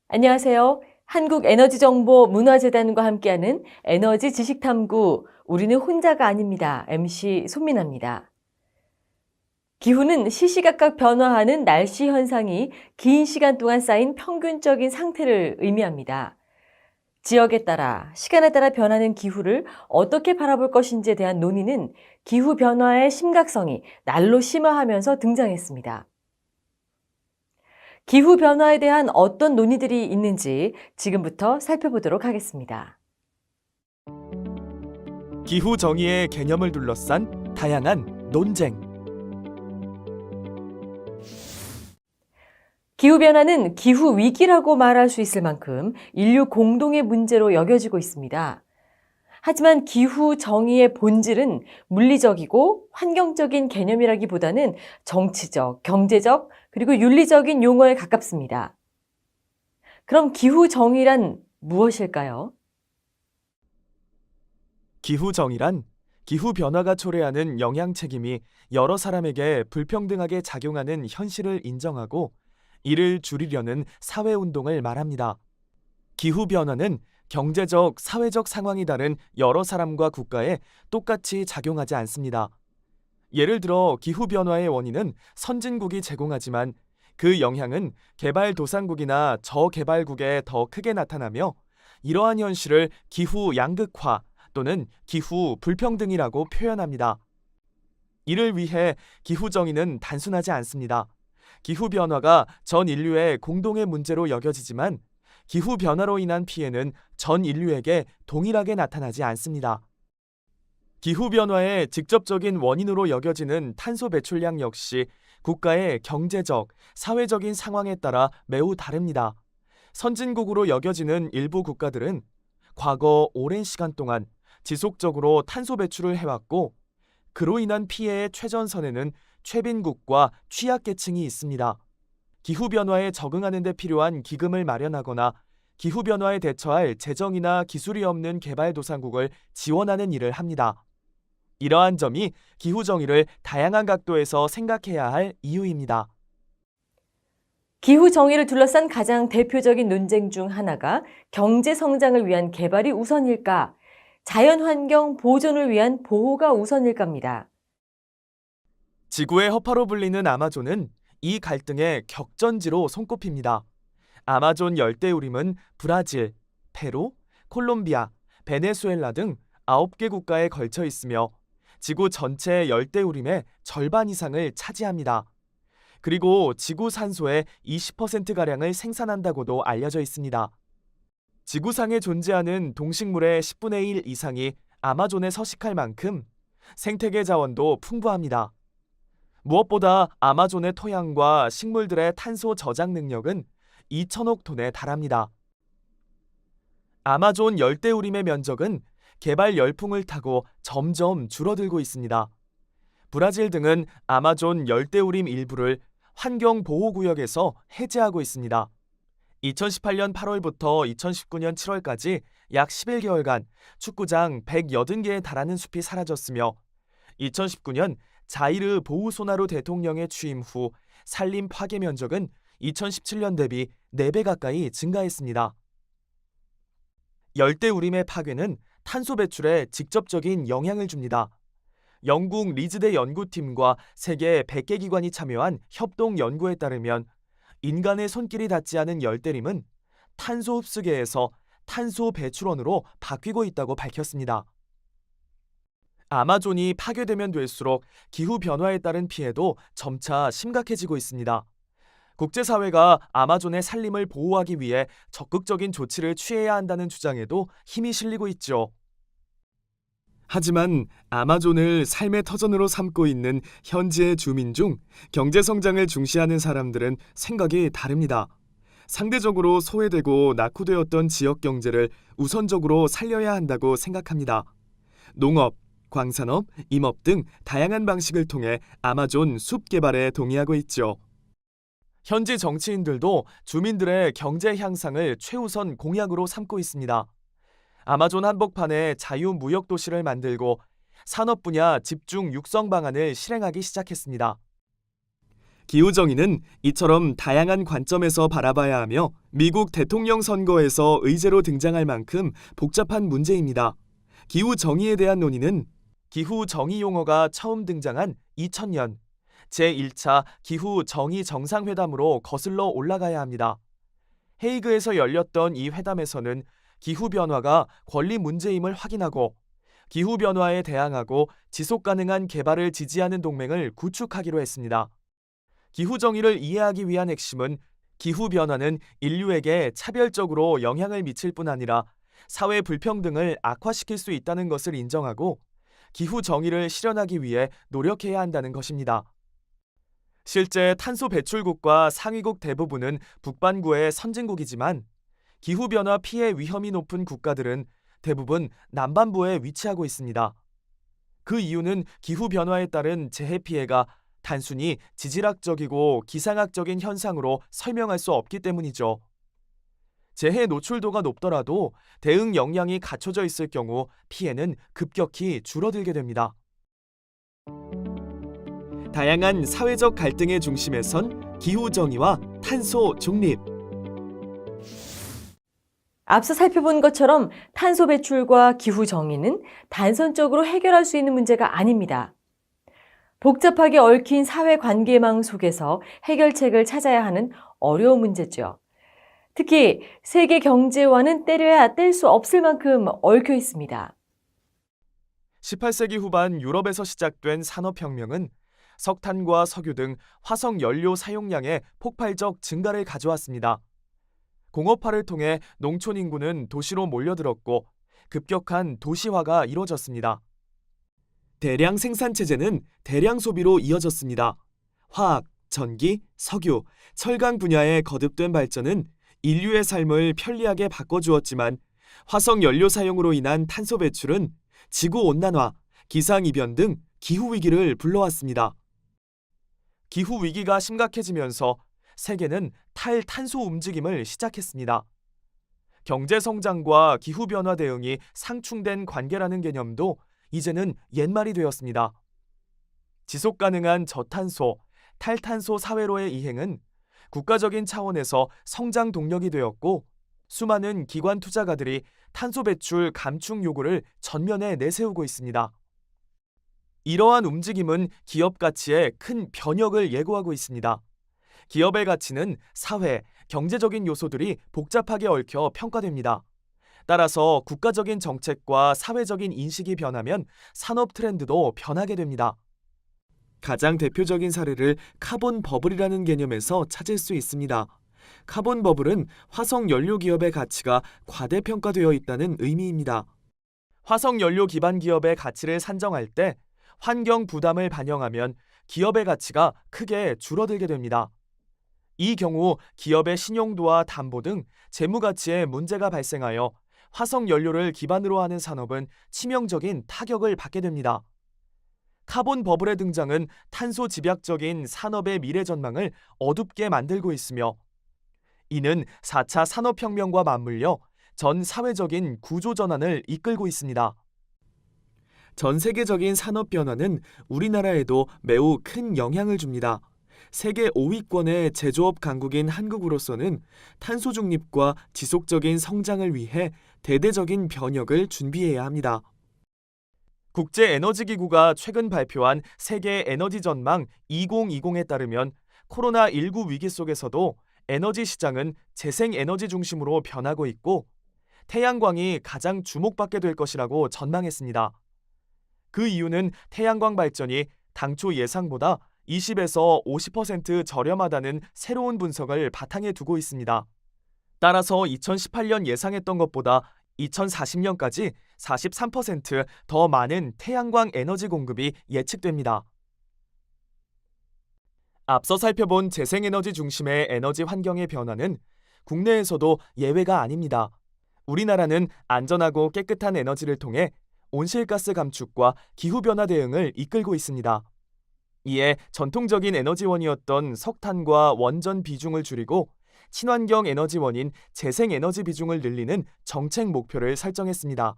안녕하세요. 한국에너지정보문화재단과 함께하는 에너지 지식탐구, 우리는 혼자가 아닙니다. MC 손민아입니다. 기후는 시시각각 변화하는 날씨 현상이 긴 시간 동안 쌓인 평균적인 상태를 의미합니다. 지역에 따라, 시간에 따라 변하는 기후를 어떻게 바라볼 것인지에 대한 논의는 기후 변화의 심각성이 날로 심화하면서 등장했습니다. 기후 변화에 대한 어떤 논의들이 있는지 지금부터 살펴보도록 하겠습니다. 기후 정의의 개념을 둘러싼 다양한 논쟁. 기후변화는 기후 위기라고 말할 수 있을 만큼 인류 공동의 문제로 여겨지고 있습니다. 하지만 기후 정의의 본질은 물리적이고 환경적인 개념이라기보다는 정치적, 경제적, 그리고 윤리적인 용어에 가깝습니다. 그럼 기후 정의란 무엇일까요? 기후 정의란 기후 변화가 초래하는 영향 책임이 여러 사람에게 불평등하게 작용하는 현실을 인정하고 이를 줄이려는 사회 운동을 말합니다. 기후 변화는 경제적, 사회적 상황이 다른 여러 사람과 국가에 똑같이 작용하지 않습니다. 예를 들어 기후 변화의 원인은 선진국이 제공하지만 그 영향은 개발도상국이나 저개발국에 더 크게 나타나며 이러한 현실을 기후 양극화 또는 기후 불평등이라고 표현합니다. 이를 위해 기후 정의는 단순하지 않습니다. 기후 변화가 전 인류의 공동의 문제로 여겨지지만 기후 변화로 인한 피해는 전 인류에게 동일하게 나타나지 않습니다. 기후 변화의 직접적인 원인으로 여겨지는 탄소 배출량 역시 국가의 경제적, 사회적인 상황에 따라 매우 다릅니다. 선진국으로 여겨지는 일부 국가들은 과거 오랜 시간 동안 지속적으로 탄소 배출을 해왔고 그로 인한 피해의 최전선에는 최빈국과 취약계층이 있습니다. 기후변화에 적응하는 데 필요한 기금을 마련하거나 기후변화에 대처할 재정이나 기술이 없는 개발도상국을 지원하는 일을 합니다. 이러한 점이 기후 정의를 다양한 각도에서 생각해야 할 이유입니다. 기후 정의를 둘러싼 가장 대표적인 논쟁 중 하나가 경제 성장을 위한 개발이 우선일까, 자연환경 보존을 위한 보호가 우선일까입니다. 지구의 허파로 불리는 아마존은 이 갈등의 격전지로 손꼽힙니다. 아마존 열대우림은 브라질, 페루, 콜롬비아, 베네수엘라 등 9개 국가에 걸쳐 있으며 지구 전체의 열대우림의 절반 이상을 차지합니다. 그리고 지구 산소의 20%가량을 생산한다고도 알려져 있습니다. 지구상에 존재하는 동식물의 10분의 1 이상이 아마존에 서식할 만큼 생태계 자원도 풍부합니다. 무엇보다 아마존의 토양과 식물들의 탄소 저장 능력은 2천억 톤에 달합니다. 아마존 열대우림의 면적은 개발 열풍을 타고 점점 줄어들고 있습니다. 브라질 등은 아마존 열대우림 일부를 환경보호구역에서 해제하고 있습니다. 2018년 8월부터 2019년 7월까지 약 11개월간 축구장 180개에 달하는 숲이 사라졌으며 2019년 자이르 보우소나루 대통령의 취임 후 산림 파괴 면적은 2017년 대비 4배 가까이 증가했습니다. 열대우림의 파괴는 탄소 배출에 직접적인 영향을 줍니다. 영국 리즈대 연구팀과 세계 100개 기관이 참여한 협동 연구에 따르면 인간의 손길이 닿지 않은 열대림은 탄소 흡수계에서 탄소 배출원으로 바뀌고 있다고 밝혔습니다. 아마존이 파괴되면 될수록 기후 변화에 따른 피해도 점차 심각해지고 있습니다. 국제사회가 아마존의 산림을 보호하기 위해 적극적인 조치를 취해야 한다는 주장에도 힘이 실리고 있죠. 하지만 아마존을 삶의 터전으로 삼고 있는 현지의 주민 중 경제 성장을 중시하는 사람들은 생각이 다릅니다. 상대적으로 소외되고 낙후되었던 지역 경제를 우선적으로 살려야 한다고 생각합니다. 농업, 광산업, 임업 등 다양한 방식을 통해 아마존 숲 개발에 동의하고 있죠. 현지 정치인들도 주민들의 경제 향상을 최우선 공약으로 삼고 있습니다. 아마존 한복판에 자유무역 도시를 만들고 산업 분야 집중 육성 방안을 실행하기 시작했습니다. 기후정의는 이처럼 다양한 관점에서 바라봐야 하며 미국 대통령 선거에서 의제로 등장할 만큼 복잡한 문제입니다. 기후정의에 대한 논의는 기후정의 용어가 처음 등장한 2000년 제1차 기후정의 정상회담으로 거슬러 올라가야 합니다. 헤이그에서 열렸던 이 회담에서는 기후변화가 권리 문제임을 확인하고 기후변화에 대항하고 지속가능한 개발을 지지하는 동맹을 구축하기로 했습니다. 기후정의를 이해하기 위한 핵심은 기후변화는 인류에게 차별적으로 영향을 미칠 뿐 아니라 사회 불평등을 악화시킬 수 있다는 것을 인정하고 기후정의를 실현하기 위해 노력해야 한다는 것입니다. 실제 탄소 배출국과 상위국 대부분은 북반구의 선진국이지만 기후변화 피해 위험이 높은 국가들은 대부분 남반부에 위치하고 있습니다. 그 이유는 기후변화에 따른 재해 피해가 단순히 지질학적이고 기상학적인 현상으로 설명할 수 없기 때문이죠. 재해 노출도가 높더라도 대응 역량이 갖춰져 있을 경우 피해는 급격히 줄어들게 됩니다. 다양한 사회적 갈등의 중심에 선 기후정의와 탄소 중립. 앞서 살펴본 것처럼 탄소 배출과 기후 정의는 단선적으로 해결할 수 있는 문제가 아닙니다. 복잡하게 얽힌 사회 관계망 속에서 해결책을 찾아야 하는 어려운 문제죠. 특히 세계 경제와는 떼려야 뗄 수 없을 만큼 얽혀 있습니다. 18세기 후반 유럽에서 시작된 산업혁명은 석탄과 석유 등 화석 연료 사용량의 폭발적 증가를 가져왔습니다. 공업화를 통해 농촌 인구는 도시로 몰려들었고 급격한 도시화가 이루어졌습니다. 대량 생산 체제는 대량 소비로 이어졌습니다. 화학, 전기, 석유, 철강 분야의 거듭된 발전은 인류의 삶을 편리하게 바꿔주었지만 화석 연료 사용으로 인한 탄소 배출은 지구온난화, 기상이변 등 기후위기를 불러왔습니다. 기후위기가 심각해지면서 세계는 탈탄소 움직임을 시작했습니다. 경제성장과 기후변화 대응이 상충된 관계라는 개념도 이제는 옛말이 되었습니다. 지속가능한 저탄소, 탈탄소 사회로의 이행은 국가적인 차원에서 성장 동력이 되었고 수많은 기관 투자가들이 탄소 배출 감축 요구를 전면에 내세우고 있습니다. 이러한 움직임은 기업 가치에 큰 변혁을 예고하고 있습니다. 기업의 가치는 사회, 경제적인 요소들이 복잡하게 얽혀 평가됩니다. 따라서 국가적인 정책과 사회적인 인식이 변하면 산업 트렌드도 변하게 됩니다. 가장 대표적인 사례를 카본 버블이라는 개념에서 찾을 수 있습니다. 카본 버블은 화석 연료 기업의 가치가 과대평가되어 있다는 의미입니다. 화석 연료 기반 기업의 가치를 산정할 때 환경 부담을 반영하면 기업의 가치가 크게 줄어들게 됩니다. 이 경우 기업의 신용도와 담보 등 재무 가치에 문제가 발생하여 화석 연료를 기반으로 하는 산업은 치명적인 타격을 받게 됩니다. 카본 버블의 등장은 탄소 집약적인 산업의 미래 전망을 어둡게 만들고 있으며 이는 4차 산업혁명과 맞물려 전 사회적인 구조 전환을 이끌고 있습니다. 전 세계적인 산업 변화는 우리나라에도 매우 큰 영향을 줍니다. 세계 5위권의 제조업 강국인 한국으로서는 탄소 중립과 지속적인 성장을 위해 대대적인 변혁을 준비해야 합니다. 국제에너지기구가 최근 발표한 세계 에너지 전망 2020에 따르면 코로나19 위기 속에서도 에너지 시장은 재생에너지 중심으로 변하고 있고 태양광이 가장 주목받게 될 것이라고 전망했습니다. 그 이유는 태양광 발전이 당초 예상보다 20에서 50% 저렴하다는 새로운 분석을 바탕에 두고 있습니다. 따라서 2018년 예상했던 것보다 2040년까지 43% 많은 태양광 에너지 공급이 예측됩니다. 앞서 살펴본 재생에너지 중심의 에너지 환경의 변화는 국내에서도 예외가 아닙니다. 우리나라는 안전하고 깨끗한 에너지를 통해 온실가스 감축과 기후변화 대응을 이끌고 있습니다. 이에 전통적인 에너지원이었던 석탄과 원전 비중을 줄이고 친환경 에너지원인 재생에너지 비중을 늘리는 정책 목표를 설정했습니다.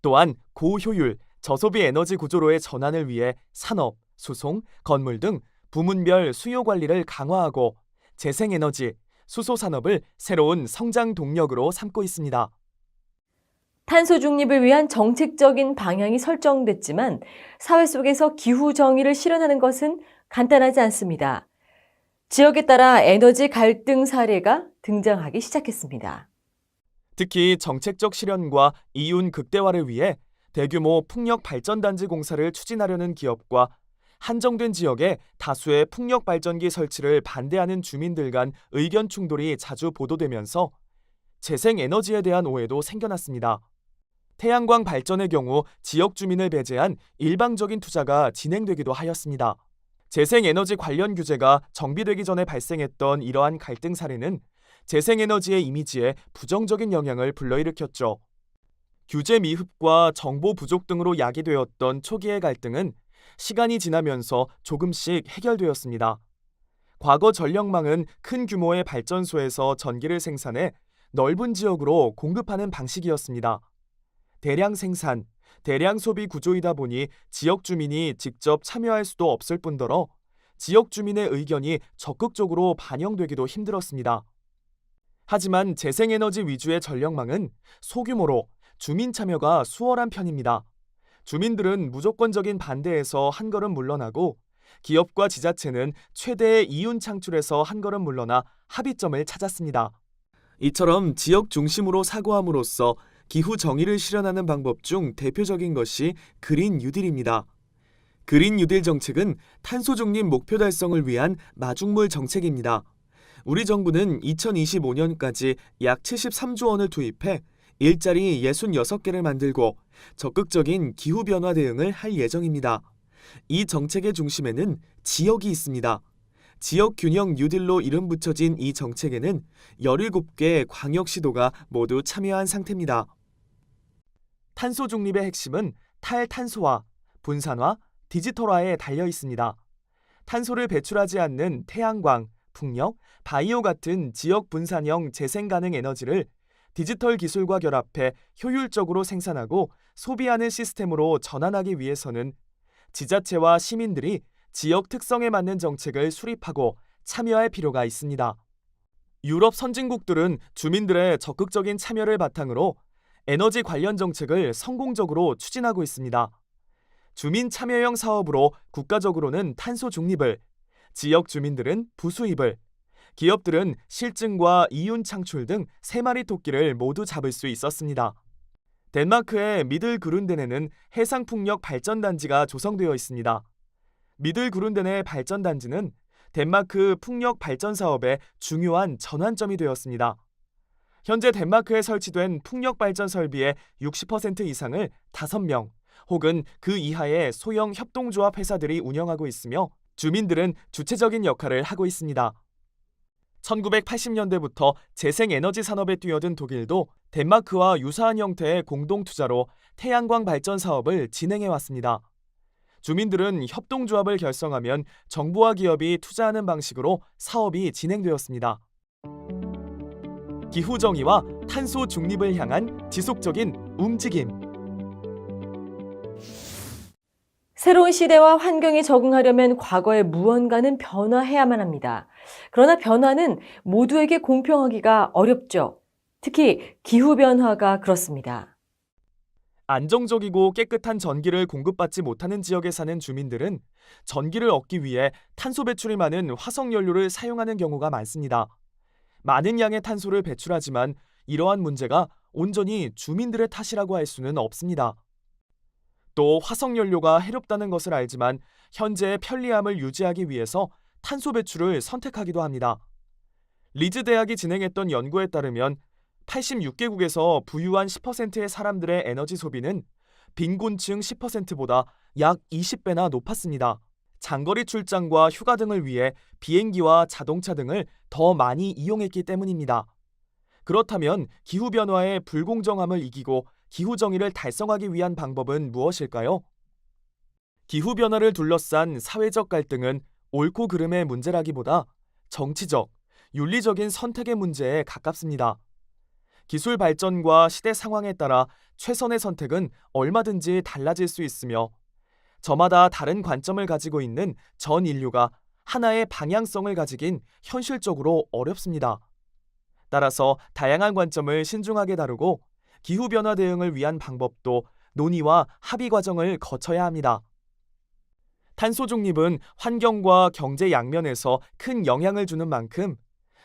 또한 고효율, 저소비 에너지 구조로의 전환을 위해 산업, 수송, 건물 등 부문별 수요 관리를 강화하고 재생에너지, 수소산업을 새로운 성장 동력으로 삼고 있습니다. 탄소 중립을 위한 정책적인 방향이 설정됐지만 사회 속에서 기후 정의를 실현하는 것은 간단하지 않습니다. 지역에 따라 에너지 갈등 사례가 등장하기 시작했습니다. 특히 정책적 실현과 이윤 극대화를 위해 대규모 풍력 발전단지 공사를 추진하려는 기업과 한정된 지역에 다수의 풍력 발전기 설치를 반대하는 주민들 간 의견 충돌이 자주 보도되면서 재생에너지에 대한 오해도 생겨났습니다. 태양광 발전의 경우 지역 주민을 배제한 일방적인 투자가 진행되기도 하였습니다. 재생에너지 관련 규제가 정비되기 전에 발생했던 이러한 갈등 사례는 재생에너지의 이미지에 부정적인 영향을 불러일으켰죠. 규제 미흡과 정보 부족 등으로 야기되었던 초기의 갈등은 시간이 지나면서 조금씩 해결되었습니다. 과거 전력망은 큰 규모의 발전소에서 전기를 생산해 넓은 지역으로 공급하는 방식이었습니다. 대량 생산, 대량 소비 구조이다 보니 지역 주민이 직접 참여할 수도 없을 뿐더러 지역 주민의 의견이 적극적으로 반영되기도 힘들었습니다. 하지만 재생에너지 위주의 전력망은 소규모로 주민 참여가 수월한 편입니다. 주민들은 무조건적인 반대에서 한 걸음 물러나고 기업과 지자체는 최대의 이윤 창출에서 한 걸음 물러나 합의점을 찾았습니다. 이처럼 지역 중심으로 사고함으로써 기후 정의를 실현하는 방법 중 대표적인 것이 그린 뉴딜입니다. 그린 뉴딜 정책은 탄소 중립 목표 달성을 위한 마중물 정책입니다. 우리 정부는 2025년까지 약 73조 원을 투입해 일자리 66개를 만들고 적극적인 기후변화 대응을 할 예정입니다. 이 정책의 중심에는 지역이 있습니다. 지역 균형 뉴딜로 이름 붙여진 이 정책에는 17개 광역시도가 모두 참여한 상태입니다. 탄소 중립의 핵심은 탈탄소화, 분산화, 디지털화에 달려 있습니다. 탄소를 배출하지 않는 태양광, 풍력, 바이오 같은 지역 분산형 재생 가능 에너지를 디지털 기술과 결합해 효율적으로 생산하고 소비하는 시스템으로 전환하기 위해서는 지자체와 시민들이 지역 특성에 맞는 정책을 수립하고 참여할 필요가 있습니다. 유럽 선진국들은 주민들의 적극적인 참여를 바탕으로 에너지 관련 정책을 성공적으로 추진하고 있습니다. 주민 참여형 사업으로 국가적으로는 탄소 중립을, 지역 주민들은 부수입을, 기업들은 실증과 이윤 창출 등 3마리 토끼를 모두 잡을 수 있었습니다. 덴마크의 미들그룬덴에는 해상풍력 발전단지가 조성되어 있습니다. 미들그룬덴의 발전단지는 덴마크 풍력 발전 사업의 중요한 전환점이 되었습니다. 현재 덴마크에 설치된 풍력 발전 설비의 60% 이상을 5명 혹은 그 이하의 소형 협동조합 회사들이 운영하고 있으며 주민들은 주체적인 역할을 하고 있습니다. 1980년대부터 재생에너지 산업에 뛰어든 독일도 덴마크와 유사한 형태의 공동투자로 태양광 발전 사업을 진행해왔습니다. 주민들은 협동조합을 결성하면 정부와 기업이 투자하는 방식으로 사업이 진행되었습니다. 기후정의와 탄소 중립을 향한 지속적인 움직임. 새로운 시대와 환경에 적응하려면 과거의 무언가는 변화해야만 합니다. 그러나 변화는 모두에게 공평하기가 어렵죠. 특히 기후변화가 그렇습니다. 안정적이고 깨끗한 전기를 공급받지 못하는 지역에 사는 주민들은 전기를 얻기 위해 탄소 배출이 많은 화석연료를 사용하는 경우가 많습니다. 많은 양의 탄소를 배출하지만 이러한 문제가 온전히 주민들의 탓이라고 할 수는 없습니다. 또 화석연료가 해롭다는 것을 알지만 현재의 편리함을 유지하기 위해서 탄소 배출을 선택하기도 합니다. 리즈 대학이 진행했던 연구에 따르면 86개국에서 부유한 10%의 사람들의 에너지 소비는 빈곤층 10%보다 약 20배나 높았습니다. 장거리 출장과 휴가 등을 위해 비행기와 자동차 등을 더 많이 이용했기 때문입니다. 그렇다면 기후변화의 불공정함을 이기고 기후정의를 달성하기 위한 방법은 무엇일까요? 기후변화를 둘러싼 사회적 갈등은 옳고 그름의 문제라기보다 정치적, 윤리적인 선택의 문제에 가깝습니다. 기술 발전과 시대 상황에 따라 최선의 선택은 얼마든지 달라질 수 있으며 저마다 다른 관점을 가지고 있는 전 인류가 하나의 방향성을 가지긴 현실적으로 어렵습니다. 따라서 다양한 관점을 신중하게 다루고 기후변화 대응을 위한 방법도 논의와 합의 과정을 거쳐야 합니다. 탄소 중립은 환경과 경제 양면에서 큰 영향을 주는 만큼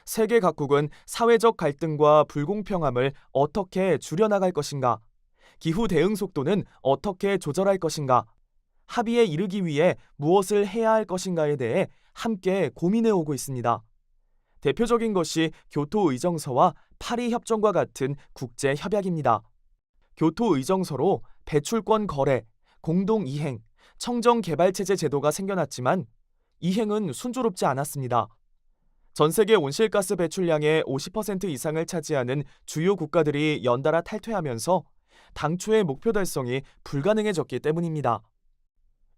세계 각국은 사회적 갈등과 불공평함을 어떻게 줄여나갈 것인가, 기후 대응 속도는 어떻게 조절할 것인가, 합의에 이르기 위해 무엇을 해야 할 것인가에 대해 함께 고민해 오고 있습니다. 대표적인 것이 교토의정서와 파리협정과 같은 국제협약입니다. 교토의정서로 배출권 거래, 공동이행, 청정개발체제 제도가 생겨났지만 이행은 순조롭지 않았습니다. 전 세계 온실가스 배출량의 50% 이상을 차지하는 주요 국가들이 연달아 탈퇴하면서 당초의 목표 달성이 불가능해졌기 때문입니다.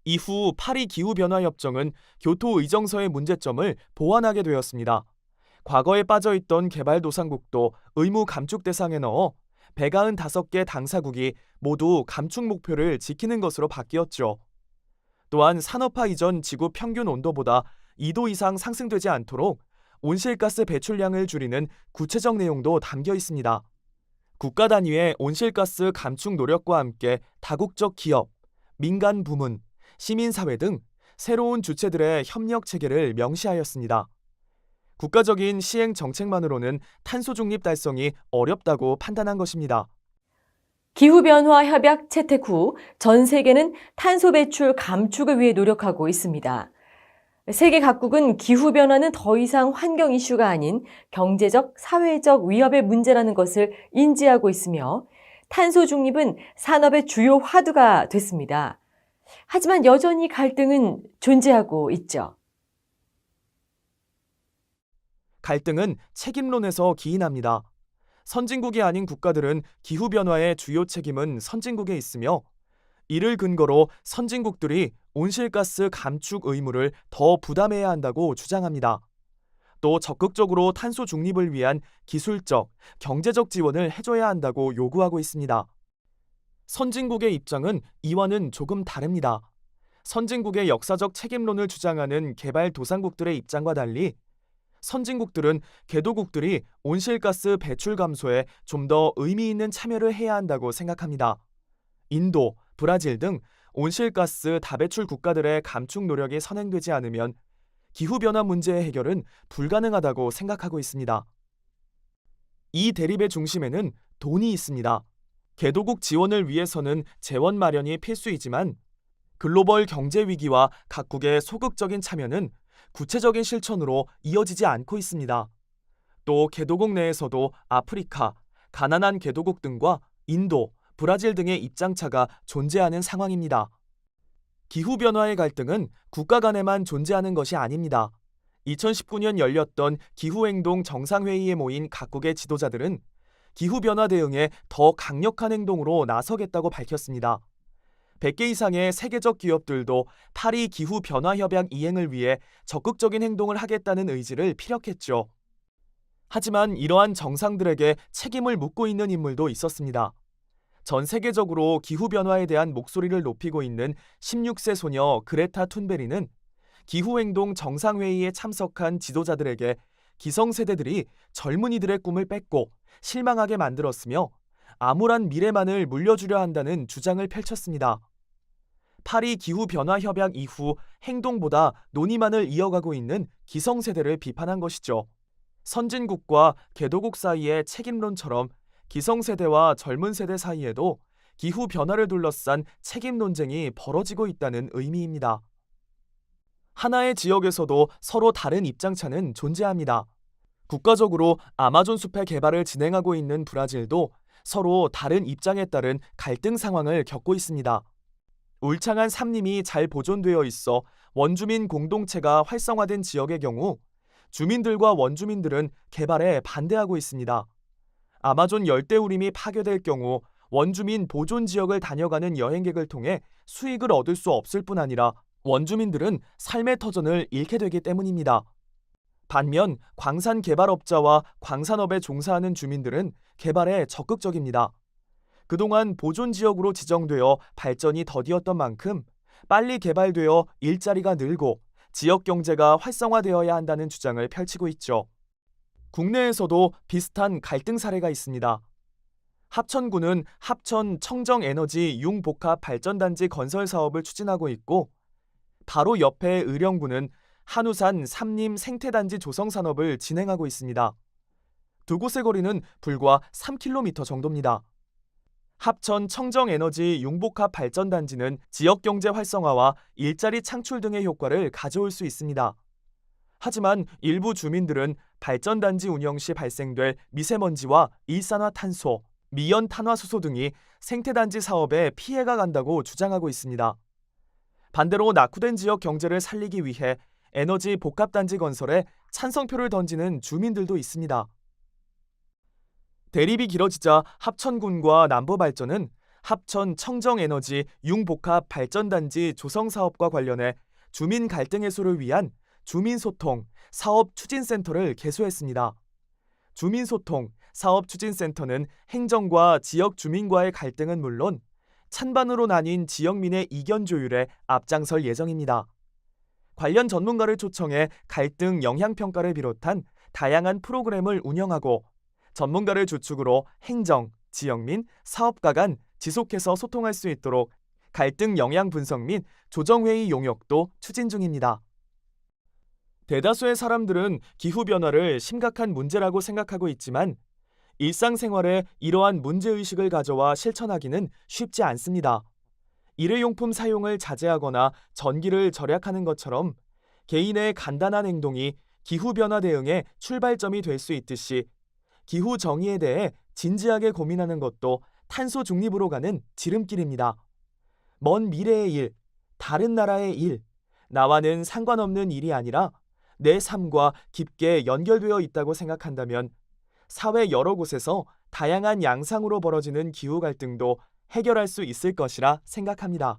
이후 파리 기후변화협정은 교토의정서의 문제점을 보완하게 되었습니다. 과거에 빠져있던 개발도상국도 의무 감축 대상에 넣어 195개 당사국이 모두 감축 목표를 지키는 것으로 바뀌었죠. 또한 산업화 이전 지구 평균 온도보다 2도 이상 상승되지 않도록 온실가스 배출량을 줄이는 구체적 내용도 담겨 있습니다. 국가 단위의 온실가스 감축 노력과 함께 다국적 기업, 민간 부문, 시민사회 등 새로운 주체들의 협력 체계를 명시하였습니다. 국가적인 시행 정책만으로는 탄소 중립 달성이 어렵다고 판단한 것입니다. 기후변화 협약 채택 후 전 세계는 탄소 배출 감축을 위해 노력하고 있습니다. 세계 각국은 기후변화는 더 이상 환경 이슈가 아닌 경제적, 사회적 위협의 문제라는 것을 인지하고 있으며 탄소 중립은 산업의 주요 화두가 됐습니다. 하지만 여전히 갈등은 존재하고 있죠. 갈등은 책임론에서 기인합니다. 선진국이 아닌 국가들은 기후변화의 주요 책임은 선진국에 있으며 이를 근거로 선진국들이 온실가스 감축 의무를 더 부담해야 한다고 주장합니다. 또 적극적으로 탄소 중립을 위한 기술적, 경제적 지원을 해줘야 한다고 요구하고 있습니다. 선진국의 입장은 이와는 조금 다릅니다. 선진국의 역사적 책임론을 주장하는 개발도상국들의 입장과 달리 선진국들은 개도국들이 온실가스 배출 감소에 좀 더 의미 있는 참여를 해야 한다고 생각합니다. 인도, 브라질 등 온실가스 다배출 국가들의 감축 노력이 선행되지 않으면 기후변화 문제의 해결은 불가능하다고 생각하고 있습니다. 이 대립의 중심에는 돈이 있습니다. 개도국 지원을 위해서는 재원 마련이 필수이지만 글로벌 경제 위기와 각국의 소극적인 참여는 구체적인 실천으로 이어지지 않고 있습니다. 또 개도국 내에서도 아프리카, 가난한 개도국 등과 인도, 브라질 등의 입장차가 존재하는 상황입니다. 기후변화의 갈등은 국가 간에만 존재하는 것이 아닙니다. 2019년 열렸던 기후행동 정상회의에 모인 각국의 지도자들은 기후변화 대응에 더 강력한 행동으로 나서겠다고 밝혔습니다. 100개 이상의 세계적 기업들도 파리 기후변화협약 이행을 위해 적극적인 행동을 하겠다는 의지를 피력했죠. 하지만 이러한 정상들에게 책임을 묻고 있는 인물도 있었습니다. 전 세계적으로 기후변화에 대한 목소리를 높이고 있는 16세 소녀 그레타 툰베리는 기후행동 정상회의에 참석한 지도자들에게 기성세대들이 젊은이들의 꿈을 뺏고 실망하게 만들었으며 암울한 미래만을 물려주려 한다는 주장을 펼쳤습니다. 파리 기후변화협약 이후 행동보다 논의만을 이어가고 있는 기성세대를 비판한 것이죠. 선진국과 개도국 사이의 책임론처럼 기성세대와 젊은 세대 사이에도 기후변화를 둘러싼 책임 논쟁이 벌어지고 있다는 의미입니다. 하나의 지역에서도 서로 다른 입장차는 존재합니다. 국가적으로 아마존 숲의 개발을 진행하고 있는 브라질도 서로 다른 입장에 따른 갈등 상황을 겪고 있습니다. 울창한 산림이 잘 보존되어 있어 원주민 공동체가 활성화된 지역의 경우 주민들과 원주민들은 개발에 반대하고 있습니다. 아마존 열대우림이 파괴될 경우 원주민 보존 지역을 다녀가는 여행객을 통해 수익을 얻을 수 없을 뿐 아니라 원주민들은 삶의 터전을 잃게 되기 때문입니다. 반면 광산 개발업자와 광산업에 종사하는 주민들은 개발에 적극적입니다. 그동안 보존 지역으로 지정되어 발전이 더디었던 만큼 빨리 개발되어 일자리가 늘고 지역 경제가 활성화되어야 한다는 주장을 펼치고 있죠. 국내에서도 비슷한 갈등 사례가 있습니다. 합천군은 합천 청정에너지 융복합발전단지 건설 사업을 추진하고 있고, 바로 옆에 의령군은 한우산 삼림 생태단지 조성 산업을 진행하고 있습니다. 두 곳의 거리는 불과 3km 정도입니다. 합천 청정에너지 융복합발전단지는 지역경제 활성화와 일자리 창출 등의 효과를 가져올 수 있습니다. 하지만 일부 주민들은 발전단지 운영 시 발생될 미세먼지와 일산화탄소, 미연탄화수소 등이 생태단지 사업에 피해가 간다고 주장하고 있습니다. 반대로 낙후된 지역 경제를 살리기 위해 에너지 복합단지 건설에 찬성표를 던지는 주민들도 있습니다. 대립이 길어지자 합천군과 남부발전은 합천 청정에너지 융복합발전단지 조성사업과 관련해 주민 갈등 해소를 위한 주민소통, 사업추진센터를 개소했습니다. 주민소통, 사업추진센터는 행정과 지역 주민과의 갈등은 물론 찬반으로 나뉜 지역민의 이견 조율에 앞장설 예정입니다. 관련 전문가를 초청해 갈등 영향평가를 비롯한 다양한 프로그램을 운영하고 전문가를 주축으로 행정, 지역민, 사업가 간 지속해서 소통할 수 있도록 갈등 영향 분석 및 조정회의 용역도 추진 중입니다. 대다수의 사람들은 기후변화를 심각한 문제라고 생각하고 있지만 일상생활에 이러한 문제의식을 가져와 실천하기는 쉽지 않습니다. 일회용품 사용을 자제하거나 전기를 절약하는 것처럼 개인의 간단한 행동이 기후변화 대응의 출발점이 될 수 있듯이 기후 정의에 대해 진지하게 고민하는 것도 탄소 중립으로 가는 지름길입니다. 먼 미래의 일, 다른 나라의 일, 나와는 상관없는 일이 아니라 내 삶과 깊게 연결되어 있다고 생각한다면 사회 여러 곳에서 다양한 양상으로 벌어지는 기후 갈등도 해결할 수 있을 것이라 생각합니다.